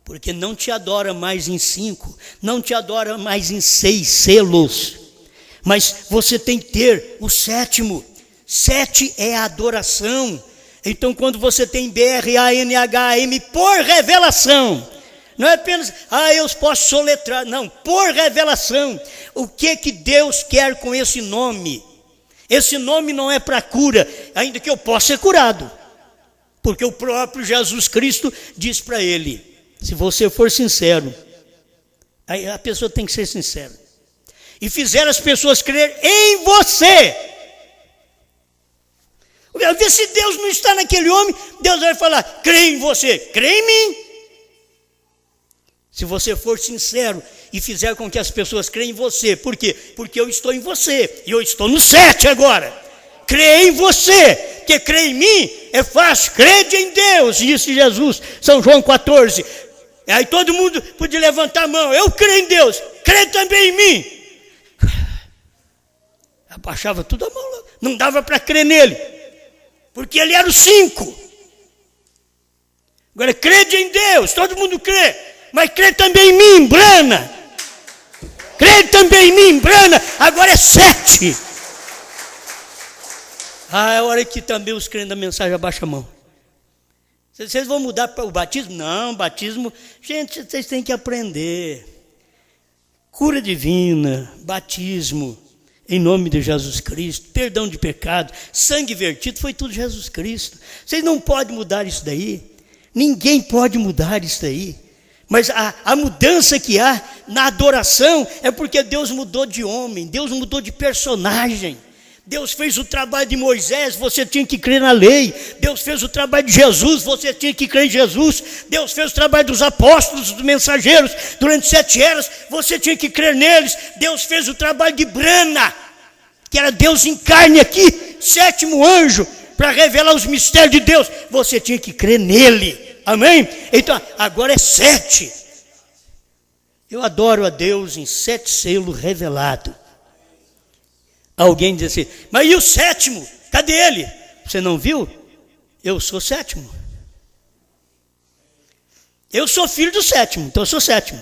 porque não te adora mais em 5, não te adora mais em 6 selos, mas você tem que ter o 7º. 7 é a adoração. Então quando você tem B-R-A-N-H-A-M por revelação, não é apenas, eu posso soletrar, não, por revelação. O que Deus quer com esse nome? Esse nome não é para cura, ainda que eu possa ser curado, porque o próprio Jesus Cristo diz para ele: se você for sincero, aí a pessoa tem que ser sincera, e fizer as pessoas crer em você. Vê se Deus não está naquele homem, Deus vai falar: crê em você, crê em mim. Se você for sincero e fizer com que as pessoas creem em você. Por quê? Porque eu estou em você, e eu estou no 7 agora. Crê em você, que crê em mim é fácil. Crede em Deus, disse Jesus, São João 14. Aí todo mundo podia levantar a mão: eu creio em Deus, crê também em mim. Abaixava tudo a mão, não dava para crer nele, porque ele era o 5. Agora, crede em Deus, todo mundo crê, mas crê também em mim, Brana. Crê também em mim, Brana. Agora é 7. É a hora que também os crentes da mensagem abaixam a mão. Vocês vão mudar para o batismo? Não, batismo, gente, vocês têm que aprender. Cura divina, batismo, em nome de Jesus Cristo, perdão de pecado, sangue vertido, foi tudo Jesus Cristo. Vocês não podem mudar isso daí. Ninguém pode mudar isso daí. Mas a mudança que há na adoração é porque Deus mudou de homem, Deus mudou de personagem. Deus fez o trabalho de Moisés, você tinha que crer na lei. Deus fez o trabalho de Jesus, você tinha que crer em Jesus. Deus fez o trabalho dos apóstolos, dos mensageiros, durante 7 eras, você tinha que crer neles. Deus fez o trabalho de Brana, que era Deus em carne aqui, 7º anjo, para revelar os mistérios de Deus. Você tinha que crer nele, amém? Então, agora é 7. Eu adoro a Deus em 7 selos revelados. Alguém diz assim, mas e o 7º? Cadê ele? Você não viu? Eu sou 7º. Eu sou filho do 7º, então eu sou 7º.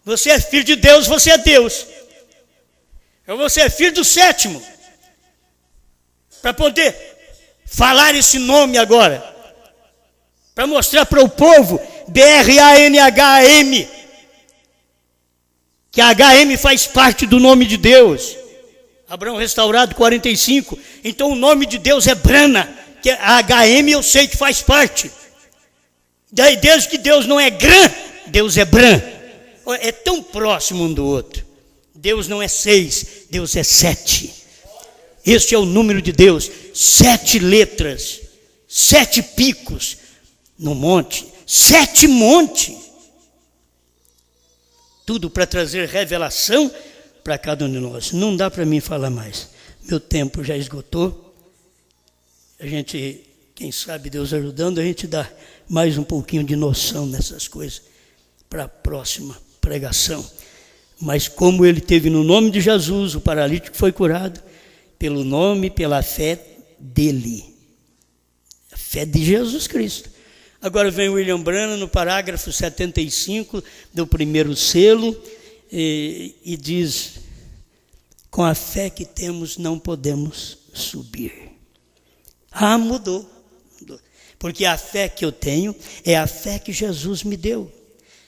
Você é filho de Deus, você é Deus. Você é filho do 7º. Para poder falar esse nome agora. Para mostrar para o povo, BRANHAM. Que a HM faz parte do nome de Deus. Abraão restaurado, 45. Então o nome de Deus é Brana, que a HM eu sei que faz parte. Daí desde que Deus não é Gran, Deus é Bran. É tão próximo um do outro. Deus não é 6, Deus é 7. Este é o número de Deus. 7 letras, 7 picos no monte, 7 montes. Tudo para trazer revelação para cada um de nós. Não dá para mim falar mais. Meu tempo já esgotou. A gente, quem sabe Deus ajudando, a gente dá mais um pouquinho de noção nessas coisas para a próxima pregação. Mas como ele teve no nome de Jesus, o paralítico foi curado, pelo nome, pela fé dele. A fé de Jesus Cristo. Agora vem William Branham no parágrafo 75 do primeiro selo e diz, com a fé que temos não podemos subir. Mudou. Porque a fé que eu tenho é a fé que Jesus me deu.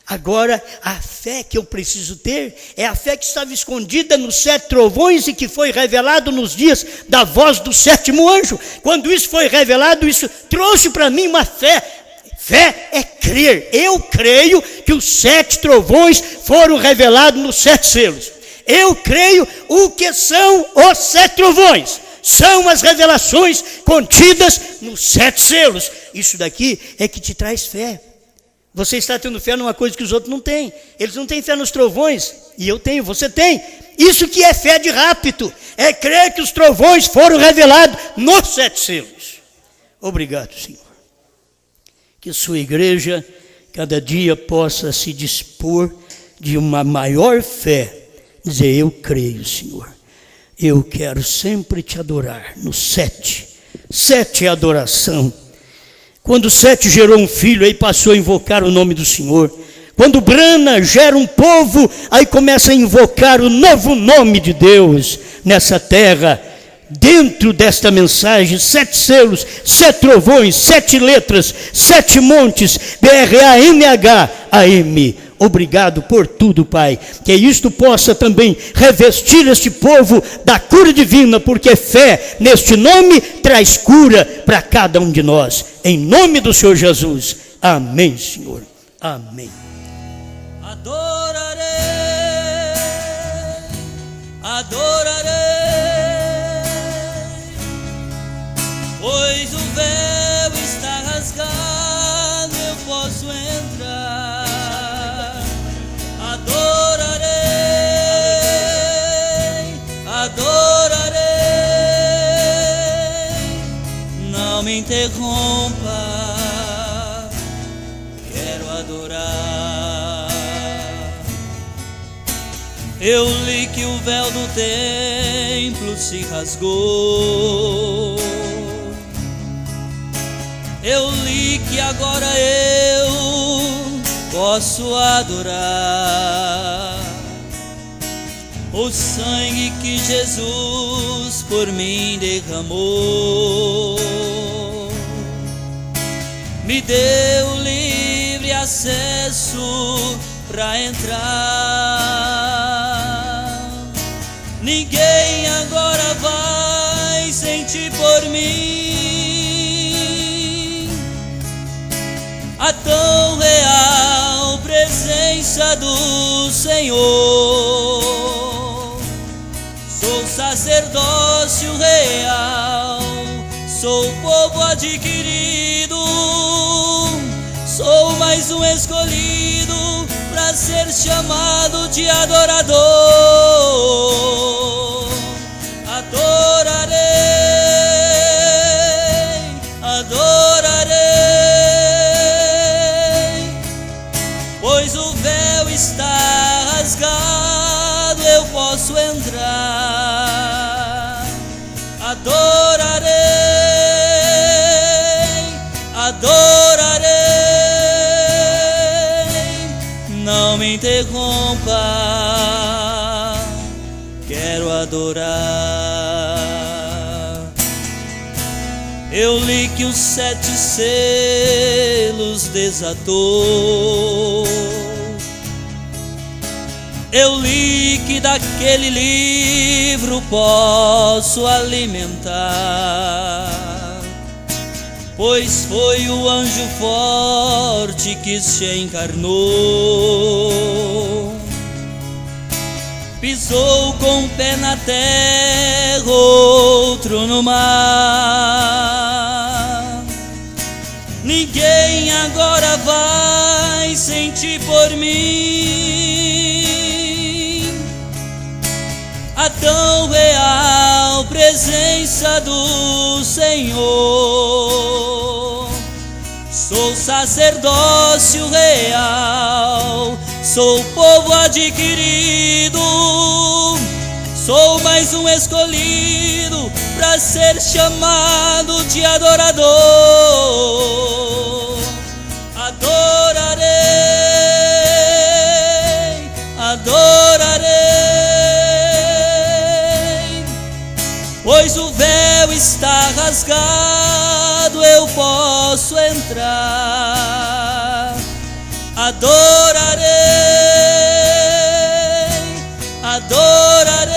Agora, a fé que eu preciso ter é a fé que estava escondida nos 7 trovões e que foi revelado nos dias da voz do 7º anjo. Quando isso foi revelado, isso trouxe para mim uma fé. Fé é crer. Eu creio que os 7 trovões foram revelados nos 7 selos. Eu creio o que são os 7 trovões. São as revelações contidas nos 7 selos. Isso daqui é que te traz fé. Você está tendo fé numa coisa que os outros não têm. Eles não têm fé nos trovões. E eu tenho, você tem. Isso que é fé de rápido. É crer que os trovões foram revelados nos 7 selos. Obrigado, Senhor. Que sua igreja cada dia possa se dispor de uma maior fé. Dizer, eu creio, Senhor. Eu quero sempre te adorar. No 7. 7 é adoração. Quando 7 gerou um filho, aí passou a invocar o nome do Senhor. Quando Brana gera um povo, aí começa a invocar o novo nome de Deus nessa terra. Dentro desta mensagem, 7 selos, 7 trovões, 7 letras, 7 montes, BRANHAM. Obrigado por tudo, Pai. Que isto possa também revestir este povo da cura divina, porque fé neste nome traz cura para cada um de nós. Em nome do Senhor Jesus. Amém, Senhor. Amém. Adorarei, adorarei, pois o véu está rasgado, eu posso entrar. Adorarei, não me interrompa, quero adorar. Eu li que o véu do templo se rasgou, Eu li que agora eu posso adorar o sangue que Jesus por mim derramou. Me deu livre acesso pra entrar. Ninguém agora vai sentir por mim a tão real presença do Senhor. Sou sacerdócio real, sou povo adquirido, sou mais um escolhido para ser chamado de adorador. Adorarei, adorarei, pois o véu está rasgado, eu posso entrar. Adorarei, adorarei, não me interrompa, quero adorar. Eu li que os 7 selos desatou. Eu li que daquele livro posso alimentar, pois foi o anjo forte que se encarnou. Pisou com o pé na terra, outro no mar. Ninguém agora vai sentir por mim a tão real presença do Senhor. Sou sacerdócio real, sou povo adquirido, sou mais um escolhido para ser chamado de adorador. Adorarei, adorarei, pois o véu está rasgado, eu posso entrar. Adorarei, adorarei,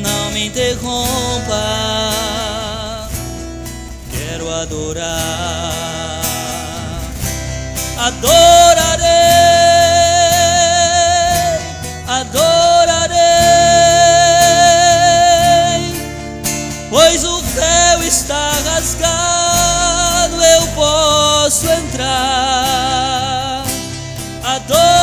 não me interrompa, quero adorar. Adorarei, adorarei, pois o véu está rasgado, eu posso entrar. Adorarei,